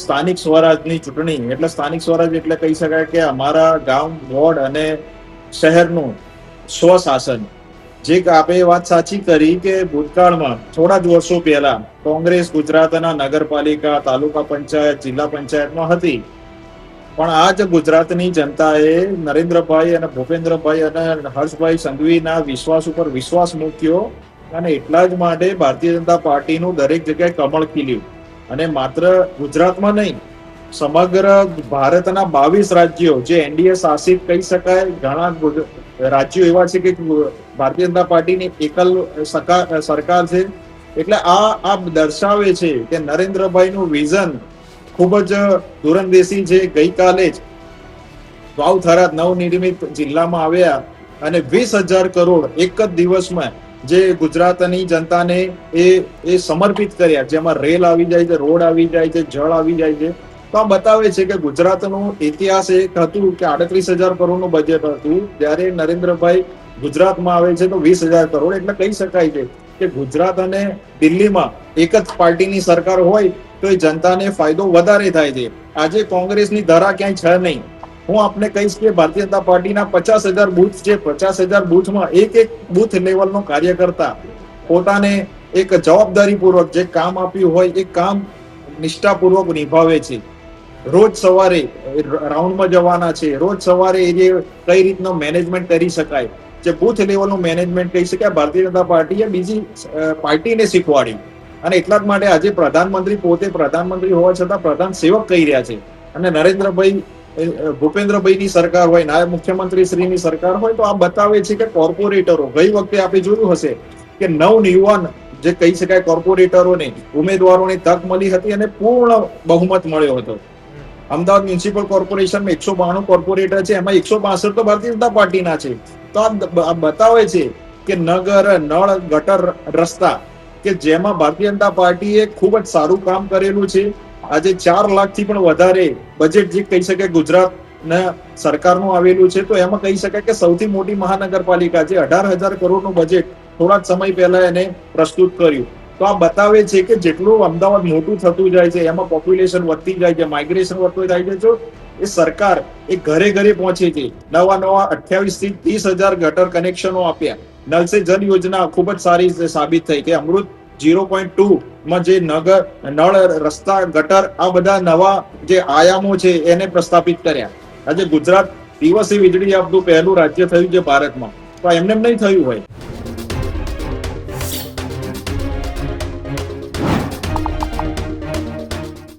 સ્થાનિક સ્વરાજની ચૂંટણી એટલે સ્થાનિક સ્વરાજ એટલે કહી શકાય કે અમારા ગામ, વોર્ડ અને શહેરનું સ્વશાસન. જે આપે વાત સાચી કરી કે ભૂતકાળમાં થોડા જ વર્ષો પહેલા કોંગ્રેસ ગુજરાતના નગરપાલિકા, તાલુકા પંચાયત, જિલ્લા પંચાયતમાં હતી. પણ આજ ગુજરાતની જનતાએ નરેન્દ્રભાઈ અને ભૂપેન્દ્રભાઈ અને હર્ષભાઈ સંઘવીના વિશ્વાસ ઉપર વિશ્વાસ મૂક્યો અને એટલા જ માટે ભારતીય જનતા પાર્ટીનું દરેક જગ્યાએ કમળ ખીલ્યું. અને માત્ર ગુજરાતમાં નહીં, સમગ્ર ભારતના 22 રાજ્યો જે એનડીએ શાસિત કહી શકાય, ઘણા રાજ્યો એવા છે કે ભારતીય જનતા પાર્ટીની એકલ સરકાર છે. એટલે આ દર્શાવે છે કે નરેન્દ્રભાઈનું વિઝન ખૂબ જ દૂરંદેશી છે. ગઈકાલે જ વાવ-થરાદ નવનિર્મિત જિલ્લામાં આવ્યા અને 20,000 કરોડ એક જ દિવસમાં જે ગુજરાતની જનતાને એ સમર્પિત કર્યા, જેમાં રેલ આવી જાય છે, રોડ આવી જાય છે, જળ આવી જાય છે. તો આ બતાવે છે કે ગુજરાતનો ઇતિહાસ એક હતું કે 38,000 કરોડનું બજેટ હતું, જ્યારે નરેન્દ્રભાઈ ગુજરાતમાં આવે છે તો 20,000 કરોડ. એટલે કહી શકાય છે કે ગુજરાત અને દિલ્હીમાં એક જ પાર્ટીની સરકાર હોય તો એ જનતાને ફાયદો વધારે થાય છે. આજે કોંગ્રેસની ધરા ક્યાંય છે નહીં. હું આપને કહીશ કે ભારતીય જનતા પાર્ટીના 50,000 બૂથ છે. 50,000 બૂથમાં એક બૂથ લેવલનો કાર્યકર્તા પોતાને એક જવાબદારીપૂર્વક જે કામ આપ્યું હોય એ કામ નિષ્ઠાપૂર્વક નિભાવે છે. રોજ સવારે રાઉન્ડમાં જવાના છે, રોજ સવારે એ જે કઈ રીતનો મેનેજમેન્ટ કરી શકાય, જે બૂથ લેવલનું મેનેજમેન્ટ કહી શકાય, ભારતીય જનતા પાર્ટીએ બીજી પાર્ટીને શીખવાડ્યું. અને એટલા જ માટે આજે પ્રધાનમંત્રી પોતે પ્રધાનમંત્રી હોવા છતાં પ્રધાન સેવક કહી રહ્યા છે. અને નરેન્દ્રભાઈ ભૂપેન્દ્રભાઈની સરકાર હોય, નાયબ મુખ્યમંત્રી શ્રીની સરકાર હોય, તો આ બતાવે છે કે કોર્પોરેટરો, ગઈ વખતે આપણે જોયું હશે કે નવનિર્વાણ જે કહી શકાય કોર્પોરેટરોને, ઉમેદવારોને તક મળી હતી અને પૂર્ણ બહુમત મળ્યો હતો. અમદાવાદ મ્યુનિસિપલ કોર્પોરેશનમાં 192 કોર્પોરેટર છે, એમાં 162 તો ભારતીય જનતા પાર્ટીના છે. તો આ બતાવે છે કે નગર, નળ, ગટર, રસ્તા કે જેમાં ભારતીય જનતા પાર્ટીએ ખૂબ જ સારું કામ કરેલું છે. આજે 4 લાખથી પણ વધારે બજેટ જે કહી શકાય ગુજરાતના સરકારનું આવેલું છે. તો એમાં કહી શકાય કે સૌથી મોટી મહાનગરપાલિકા જે 18,000 કરોડનું બજેટ થોડા જ સમય પહેલા એને પ્રસ્તુત કર્યું. તો આ બતાવે છે કે જેટલું અમદાવાદ મોટું થતું જાય છે, એમાં પોપ્યુલેશન વધતી જાય છે, માઇગ્રેશન વધતું જાય છે, જો એ સરકાર એ ઘરે ઘરે પહોંચે છે. નવા 28 થી 30,000 ગટર કનેક્શનો આપ્યા. નલ સે જલ યોજના ખૂબ જ સારી સાબિત થઈ કે અમૃત 0.2 માં જે નળ, રસ્તા, ગટર આ બધા નવા જે આયામો છે એને પ્રસ્થાપિત કર્યા. આજે ગુજરાત દિવસે વીજળી આપતું પહેલું રાજ્ય થયું છે ભારતમાં. તો એમને નહીં થયું હોય.